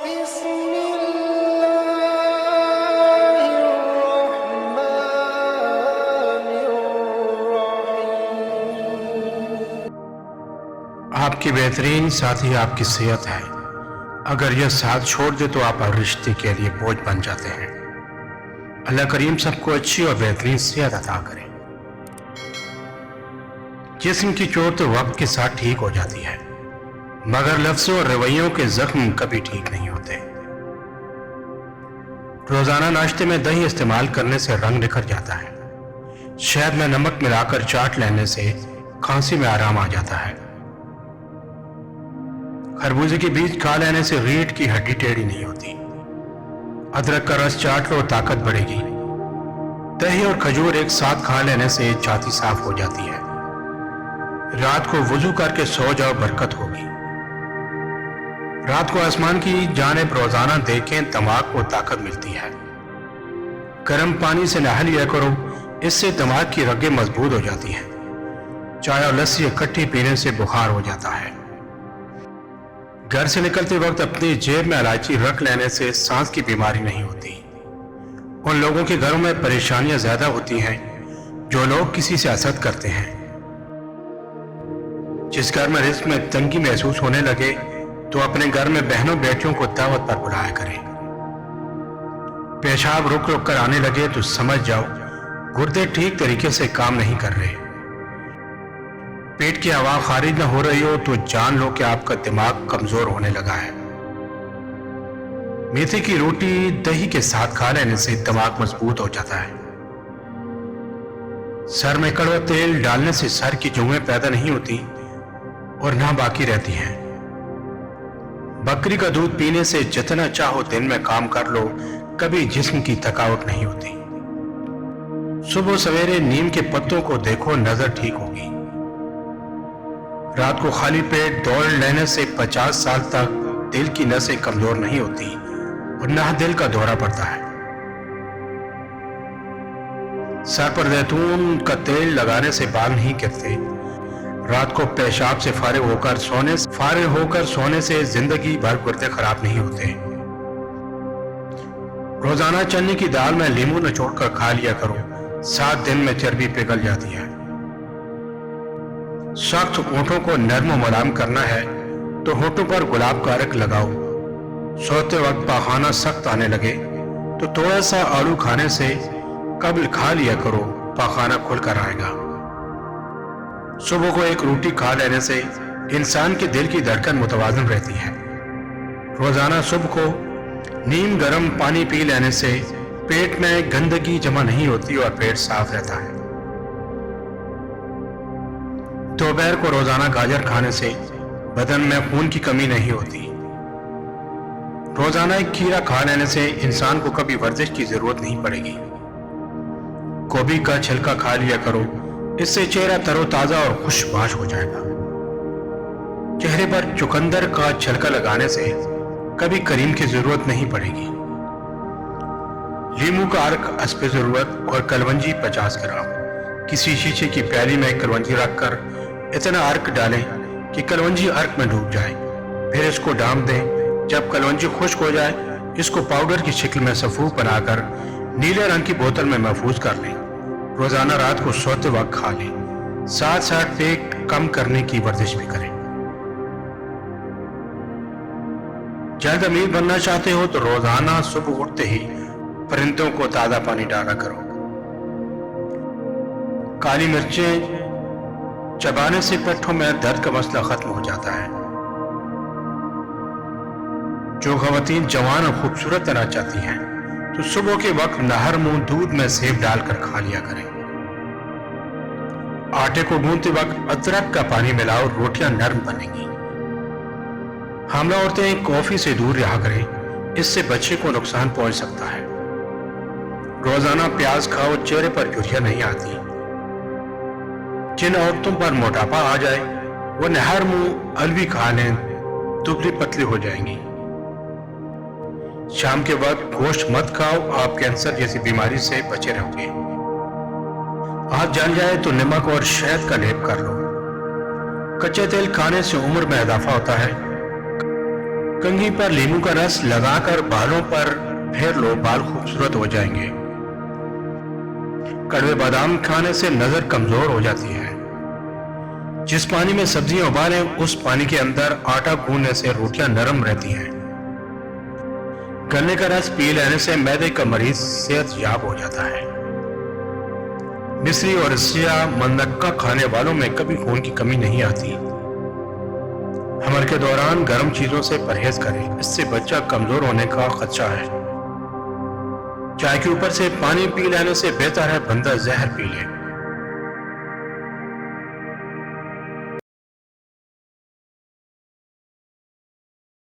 بسم الله الرحمن الرحيم۔ آپ کی بہترین ساتھی آپ کی صحت ہے۔ اگر یہ ساتھ چھوڑ دے تو آپ ہر رشتے کے لیے بوجھ بن جاتے ہیں۔ اللہ کریم سب کو اچھی اور بہترین صحت عطا کرے۔ جسم کی چوٹ تو وقت کے ساتھ ٹھیک ہو جاتی ہے، مگر لفظوں اور رویوں کے زخم کبھی ٹھیک نہیں ہوتے۔ روزانہ ناشتے میں دہی استعمال کرنے سے رنگ نکھر جاتا ہے۔ شہد میں نمک ملا کر چاٹ لینے سے کھانسی میں آرام آ جاتا ہے۔ خربوزے کے بیج کھا لینے سے ریڑھ کی ہڈی ٹیڑھی نہیں ہوتی۔ ادرک کا رس چاٹ لو، طاقت بڑھے گی۔ دہی اور کھجور ایک ساتھ کھا لینے سے چھاتی صاف ہو جاتی ہے۔ رات کو وضو کر کے سو جاؤ، برکت ہوگی۔ رات کو آسمان کی جانب روزانہ دیکھیں، دماغ کو طاقت ملتی ہے۔ گرم پانی سے نہا لیا کرو، اس سے دماغ کی رگیں مضبوط ہو جاتی ہیں۔ چائے اور لسی اکٹھی پینے سے بخار ہو جاتا ہے۔ گھر سے نکلتے وقت اپنی جیب میں الائچی رکھ لینے سے سانس کی بیماری نہیں ہوتی۔ ان لوگوں کے گھروں میں پریشانیاں زیادہ ہوتی ہیں جو لوگ کسی سے حسد کرتے ہیں۔ جس گھر میں رزق میں تنگی محسوس ہونے لگے تو اپنے گھر میں بہنوں بیٹیوں کو دعوت پر بلایا کریں۔ پیشاب رک رک کر آنے لگے تو سمجھ جاؤ گردے ٹھیک طریقے سے کام نہیں کر رہے۔ پیٹ کی ہوا خارج نہ ہو رہی ہو تو جان لو کہ آپ کا دماغ کمزور ہونے لگا ہے۔ میتھے کی روٹی دہی کے ساتھ کھا لینے سے دماغ مضبوط ہو جاتا ہے۔ سر میں کڑوا تیل ڈالنے سے سر کی جوئیں پیدا نہیں ہوتی اور نہ باقی رہتی ہیں۔ بکری کا دودھ پینے سے جتنا چاہو دن میں کام کر لو، کبھی جسم کی تھکاوٹ نہیں ہوتی۔ صبح سویرے نیم کے پتوں کو دیکھو، نظر ٹھیک ہوگی۔ رات کو خالی پیٹ دوڑ لینے سے 50 سال تک دل کی نسیں کمزور نہیں ہوتی اور نہ دل کا دورہ پڑتا ہے۔ سر پر زیتون کا تیل لگانے سے بال نہیں گرتے۔ رات کو پیشاب سے فارغ ہو کر سونے سے زندگی بھر گردے خراب نہیں ہوتے۔ روزانہ چنے کی دال میں لیموں نچوڑ کر کھا لیا کرو، 7 دن میں چربی پگھل جاتی ہے۔ سخت ہونٹوں کو نرم و ملائم کرنا ہے تو ہونٹوں پر گلاب کا عرق لگاؤ۔ سوتے وقت پاخانہ سخت آنے لگے تو تھوڑا سا آلو کھانے سے قبل کھا لیا کرو، پاخانہ کھل کر آئے گا۔ صبح کو ایک روٹی کھا لینے سے انسان کے دل کی دھڑکن متوازن رہتی ہے۔ روزانہ صبح کو نیم گرم پانی پی لینے سے پیٹ میں گندگی جمع نہیں ہوتی اور پیٹ صاف رہتا ہے۔ دوپہر کو روزانہ گاجر کھانے سے بدن میں خون کی کمی نہیں ہوتی۔ روزانہ ایک کھیرا کھا لینے سے انسان کو کبھی ورزش کی ضرورت نہیں پڑے گی۔ گوبھی کا چھلکا کھا لیا کرو، اس سے چہرہ تر و تازہ اور خوشباش ہو جائے گا۔ چہرے پر چقندر کا چھلکا لگانے سے کبھی کریم کی ضرورت نہیں پڑے گی۔ لیموں کا عرق حسب ضرورت اور کلونجی 50 گرام۔ کسی شیشے کی پیالی میں کلونجی رکھ کر اتنا عرق ڈالیں کہ کلونجی عرق میں ڈوب جائے، پھر اس کو ڈھانپ دیں۔ جب کلونجی خشک ہو جائے اس کو پاؤڈر کی شکل میں سفوف بنا کر نیلے رنگ کی بوتل میں محفوظ کر لیں۔ روزانہ رات کو سوتے وقت کھا لیں، ساتھ ساتھ پیٹ کم کرنے کی ورزش بھی کریں۔ جلد امیر بننا چاہتے ہو تو روزانہ صبح اٹھتے ہی پرندوں کو تازہ پانی ڈالا کرو۔ کالی مرچیں چبانے سے پیٹھوں میں درد کا مسئلہ ختم ہو جاتا ہے۔ جو خواتین جوان اور خوبصورت بننا چاہتی ہیں تو صبح کے وقت نہر منہ دودھ میں سیب ڈال کر کھا لیا کریں۔ آٹے کو گوندتے وقت ادرک کا پانی ملاؤ، روٹیاں نرم بنیں گی۔ حاملہ عورتیں کافی سے دور رہا کریں، اس سے بچے کو نقصان پہنچ سکتا ہے۔ روزانہ پیاز کھاؤ، چہرے پر جھریاں نہیں آتی۔ جن عورتوں پر موٹاپا آ جائے وہ نہر منہ الوی کھا لیں، دبلی پتلی ہو جائیں گی۔ شام کے وقت گوشت مت کھاؤ، آپ کینسر جیسی بیماری سے بچے رہو گے۔ ہاتھ جل جائے تو نمک اور شہد کا لیپ کر لو۔ کچے تیل کھانے سے عمر میں اضافہ ہوتا ہے۔ کنگھی پر لیمو کا رس لگا کر بالوں پر پھیر لو، بال خوبصورت ہو جائیں گے۔ کڑوے بادام کھانے سے نظر کمزور ہو جاتی ہے۔ جس پانی میں سبزیاں ابالیں اس پانی کے اندر آٹا گوندنے سے روٹیاں نرم رہتی ہیں۔ گنے کا رس پی لینے سے معدے کا مریض صحت یاب ہو جاتا ہے۔ مصری اور سیاہ منقع کھانے والوں میں کبھی خون کی کمی نہیں آتی۔ حمل کے دوران گرم چیزوں سے پرہیز کریں، اس سے بچہ کمزور ہونے کا خدشہ ہے۔ چائے کے اوپر سے پانی پی لینے سے بہتر ہے بندہ زہر پی لے۔